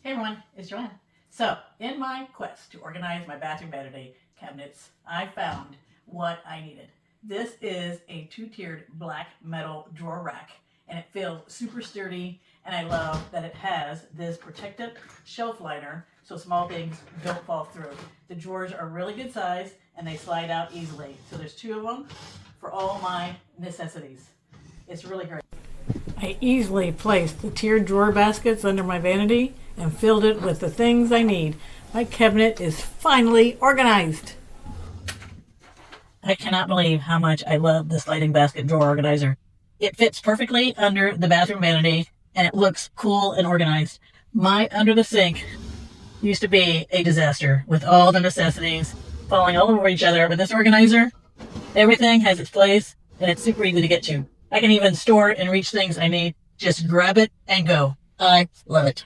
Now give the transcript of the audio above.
Hey everyone, it's Joanna. So, in my quest to organize my bathroom vanity cabinets, I found what I needed. This is a two-tiered black metal drawer rack, and it feels super sturdy, and I love that it has this protective shelf liner so small things don't fall through. The drawers are really good size, and they slide out easily. So there's two of them for all my necessities. It's really great. I easily placed the tiered drawer baskets under my vanity and filled it with the things I need. My cabinet is finally organized. I cannot believe how much I love this sliding basket drawer organizer. It fits perfectly under the bathroom vanity and it looks cool and organized. My under the sink used to be a disaster with all the necessities falling all over each other. With this organizer, everything has its place and it's super easy to get to. I can even store and reach things I need. Just grab it and go. I love it.